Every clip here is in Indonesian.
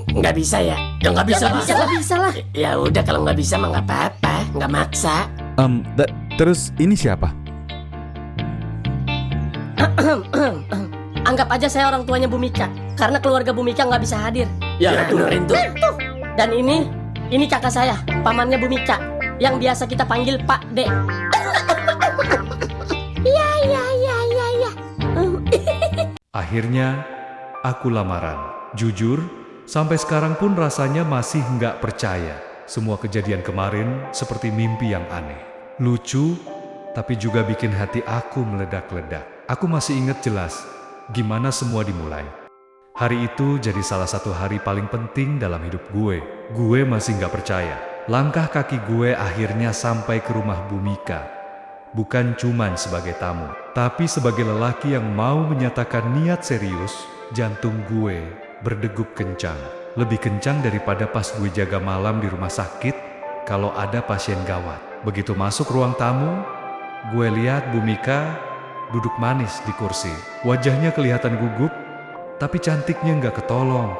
Nggak bisa ya? Ya nggak bisa. Nggak bisa lah. Ya udah kalau nggak bisa mah nggak apa-apa, nggak maksa. Terus ini siapa? Anggap aja saya orang tuanya Bu Mika, karena keluarga Bu Mika nggak bisa hadir. Ya benerin tuh. Dan ini kakak saya, pamannya Bu Mika, yang biasa kita panggil Pak D. Iya. Akhirnya, aku lamaran. Jujur, sampai sekarang pun rasanya masih nggak percaya. Semua kejadian kemarin seperti mimpi yang aneh. Lucu, tapi juga bikin hati aku meledak-ledak. Aku masih ingat jelas gimana semua dimulai. Hari itu jadi salah satu hari paling penting dalam hidup gue. Gue masih nggak percaya. Langkah kaki gue akhirnya sampai ke rumah Bu Mika. Bukan cuman sebagai tamu, tapi sebagai lelaki yang mau menyatakan niat serius. Jantung gue berdegup kencang. Lebih kencang daripada pas gue jaga malam di rumah sakit kalau ada pasien gawat. Begitu masuk ruang tamu, gue lihat Bu Mika duduk manis di kursi. Wajahnya kelihatan gugup, tapi cantiknya nggak ketolong.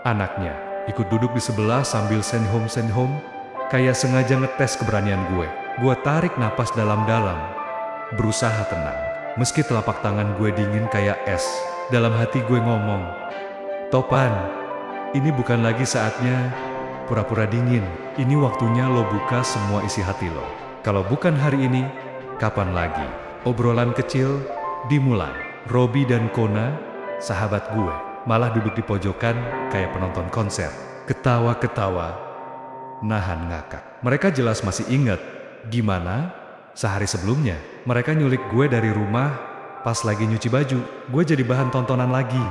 Anaknya ikut duduk di sebelah sambil send home, kayak sengaja ngetes keberanian gue. Gue tarik napas dalam-dalam, berusaha tenang. Meski telapak tangan gue dingin kayak es, dalam hati gue ngomong, "Topan, ini bukan lagi saatnya pura-pura dingin. Ini waktunya lo buka semua isi hati lo. Kalau bukan hari ini, kapan lagi?" Obrolan kecil dimulai. Robi dan Kona, sahabat gue, malah duduk di pojokan kayak penonton konser. Ketawa-ketawa, nahan ngakak. Mereka jelas masih ingat gimana sehari sebelumnya mereka nyulik gue dari rumah pas lagi nyuci baju. Gue jadi bahan tontonan lagi.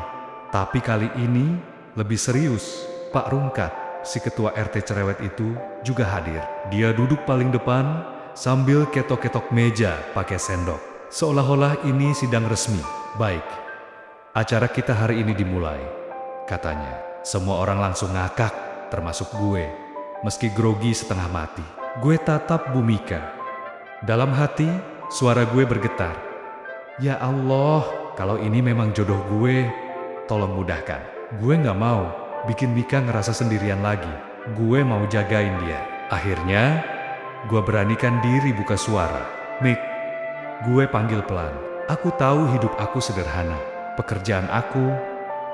Tapi kali ini lebih serius. Pak Rungkat, si ketua RT cerewet itu, juga hadir. Dia duduk paling depan sambil ketok-ketok meja pakai sendok. Seolah-olah ini sidang resmi. "Baik, acara kita hari ini dimulai," katanya. Semua orang langsung ngakak, termasuk gue. Meski grogi setengah mati, gue tatap Bu Mika. Dalam hati, suara gue bergetar. Ya Allah, kalau ini memang jodoh gue, tolong mudahkan. Gue gak mau bikin Mika ngerasa sendirian lagi. Gue mau jagain dia. Akhirnya, gue beranikan diri buka suara. "Mik," gue panggil pelan. "Aku tahu hidup aku sederhana. Pekerjaan aku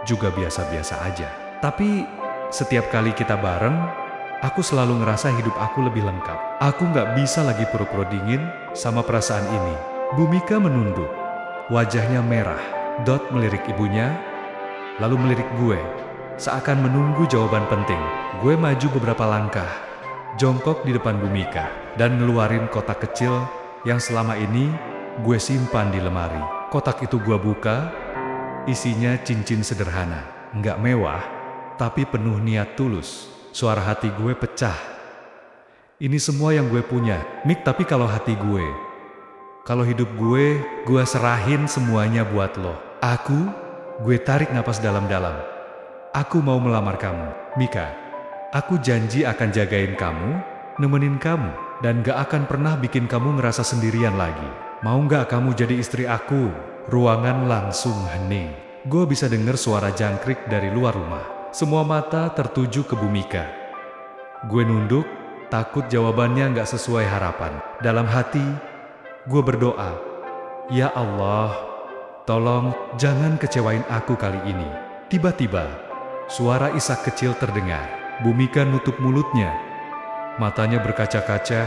juga biasa-biasa aja. Tapi setiap kali kita bareng, aku selalu ngerasa hidup aku lebih lengkap. Aku gak bisa lagi pura-pura dingin sama perasaan ini." Bu Mika menunduk. Wajahnya merah. Melirik ibunya, lalu melirik gue, seakan menunggu jawaban penting. Gue maju beberapa langkah, jongkok di depan Bu Mika, dan ngeluarin kotak kecil yang selama ini gue simpan di lemari. Kotak itu gue buka, isinya cincin sederhana. Nggak mewah, tapi penuh niat tulus. Suara hati gue pecah. Ini semua yang gue punya, Mik, tapi kalau hati gue, kalau hidup gue serahin semuanya buat lo. Gue tarik napas dalam-dalam. Aku mau melamar kamu, Mika. Aku janji akan jagain kamu, nemenin kamu, dan gak akan pernah bikin kamu ngerasa sendirian lagi. Mau gak kamu jadi istri aku? Ruangan langsung hening. Gue bisa denger suara jangkrik dari luar rumah. Semua mata tertuju ke Bu Mika. Gue nunduk, takut jawabannya gak sesuai harapan. Dalam hati, gue berdoa, "Ya Allah, tolong jangan kecewain aku kali ini." Tiba-tiba, suara isak kecil terdengar. Bu Mika nutup mulutnya. Matanya berkaca-kaca,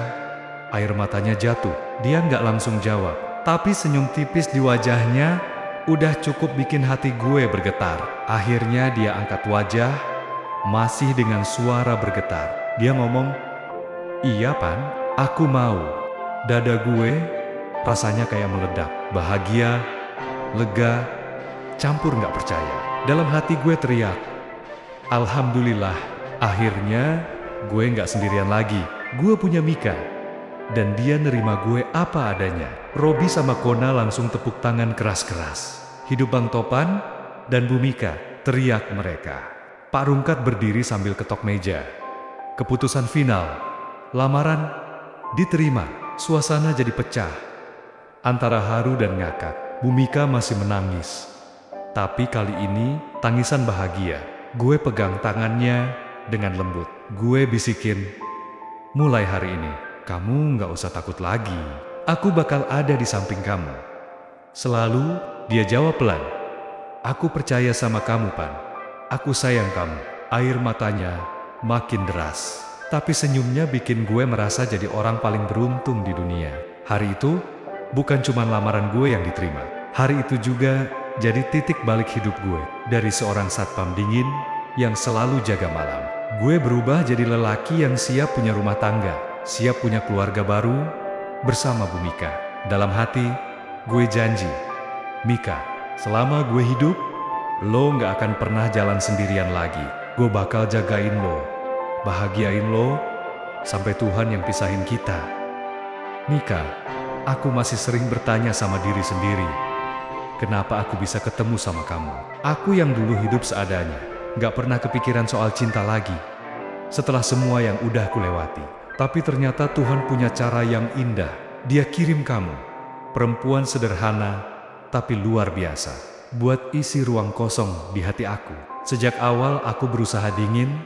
air matanya jatuh. Dia nggak langsung jawab, tapi senyum tipis di wajahnya udah cukup bikin hati gue bergetar. Akhirnya dia angkat wajah, masih dengan suara bergetar. Dia ngomong, "Iya, Pan, aku mau." Dada gue rasanya kayak meledak. Bahagia, lega, campur nggak percaya. Dalam hati gue teriak, "Alhamdulillah, akhirnya gue nggak sendirian lagi. Gue punya Mika, dan dia nerima gue apa adanya." Robi sama Kona langsung tepuk tangan keras-keras. "Hidup Bang Topan dan Bu Mika," teriak mereka. Pak Rungkat berdiri sambil ketok meja. Keputusan final, lamaran diterima. Suasana jadi pecah antara haru dan ngakak. Bu Mika masih menangis, tapi kali ini tangisan bahagia. Gue pegang tangannya dengan lembut. Gue bisikin, mulai hari ini, kamu nggak usah takut lagi. Aku bakal ada di samping kamu. Selalu, dia jawab pelan. Aku percaya sama kamu, Pan. Aku sayang kamu. Air matanya makin deras. Tapi senyumnya bikin gue merasa jadi orang paling beruntung di dunia. Hari itu, bukan cuma lamaran gue yang diterima. Hari itu juga jadi titik balik hidup gue. Dari seorang satpam dingin yang selalu jaga malam. Gue berubah jadi lelaki yang siap punya rumah tangga, siap punya keluarga baru bersama Bu Mika. Dalam hati, gue janji, Mika, selama gue hidup, lo gak akan pernah jalan sendirian lagi. Gue bakal jagain lo, bahagiain lo, sampai Tuhan yang pisahin kita. Mika, aku masih sering bertanya sama diri sendiri, kenapa aku bisa ketemu sama kamu? Aku yang dulu hidup seadanya, gak pernah kepikiran soal cinta lagi. Setelah semua yang udah kulewati. Tapi ternyata Tuhan punya cara yang indah. Dia kirim kamu, perempuan sederhana tapi luar biasa, buat isi ruang kosong di hati aku. Sejak awal aku berusaha dingin,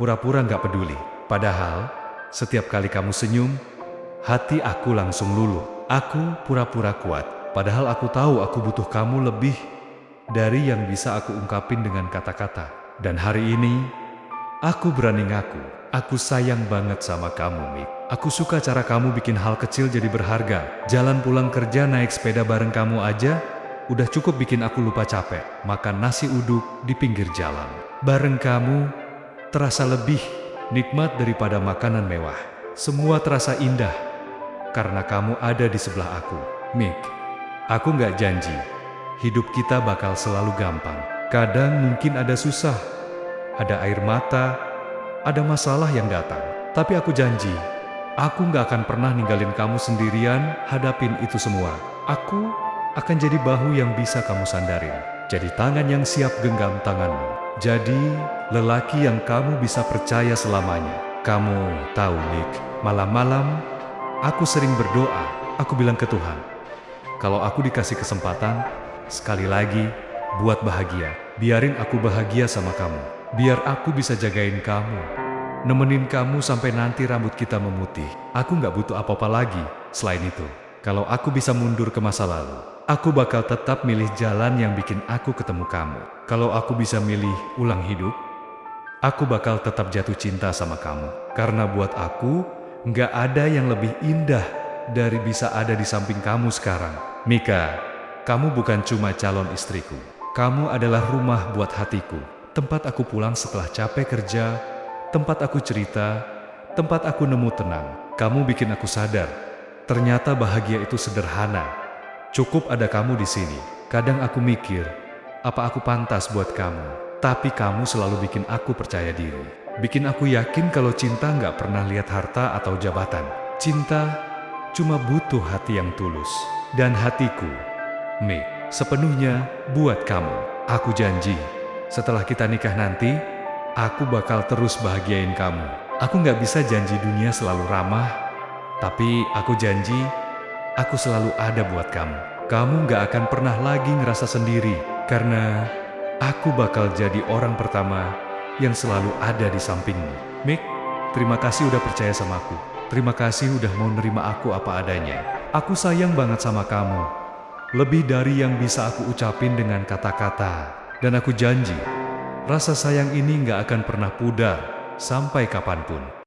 pura-pura gak peduli. Padahal, setiap kali kamu senyum, hati aku langsung luluh. Aku pura-pura kuat. Padahal aku tahu aku butuh kamu lebih dari yang bisa aku ungkapin dengan kata-kata. Dan hari ini, aku berani ngaku, aku sayang banget sama kamu, Mik. Aku suka cara kamu bikin hal kecil jadi berharga. Jalan pulang kerja naik sepeda bareng kamu aja, udah cukup bikin aku lupa capek. Makan nasi uduk di pinggir jalan bareng kamu, terasa lebih nikmat daripada makanan mewah. Semua terasa indah, karena kamu ada di sebelah aku. Mik, aku gak janji hidup kita bakal selalu gampang. Kadang mungkin ada susah, ada air mata, ada masalah yang datang. Tapi aku janji, aku gak akan pernah ninggalin kamu sendirian hadapin itu semua. Aku akan jadi bahu yang bisa kamu sandarin. Jadi tangan yang siap genggam tanganmu. Jadi lelaki yang kamu bisa percaya selamanya. Kamu tahu, Nick, malam-malam aku sering berdoa. Aku bilang ke Tuhan, kalau aku dikasih kesempatan, sekali lagi, buat bahagia. Biarin aku bahagia sama kamu. Biar aku bisa jagain kamu, nemenin kamu sampai nanti rambut kita memutih. Aku gak butuh apa-apa lagi selain itu. Kalau aku bisa mundur ke masa lalu, aku bakal tetap milih jalan yang bikin aku ketemu kamu. Kalau aku bisa milih ulang hidup, aku bakal tetap jatuh cinta sama kamu. Karena buat aku, gak ada yang lebih indah dari bisa ada di samping kamu sekarang. Mika, kamu bukan cuma calon istriku. Kamu adalah rumah buat hatiku. Tempat aku pulang setelah capek kerja, tempat aku cerita, tempat aku nemu tenang. Kamu bikin aku sadar, ternyata bahagia itu sederhana. Cukup ada kamu di sini. Kadang aku mikir, apa aku pantas buat kamu? Tapi kamu selalu bikin aku percaya diri. Bikin aku yakin kalau cinta nggak pernah lihat harta atau jabatan. Cinta cuma butuh hati yang tulus. Dan hatiku, Mik, sepenuhnya buat kamu. Aku janji, setelah kita nikah nanti, aku bakal terus bahagiain kamu. Aku nggak bisa janji dunia selalu ramah, tapi aku janji, aku selalu ada buat kamu. Kamu nggak akan pernah lagi ngerasa sendiri, karena aku bakal jadi orang pertama yang selalu ada di sampingmu. Mik, terima kasih udah percaya sama aku. Terima kasih udah mau nerima aku apa adanya. Aku sayang banget sama kamu. Lebih dari yang bisa aku ucapin dengan kata-kata. Dan aku janji, rasa sayang ini nggak akan pernah pudar sampai kapanpun.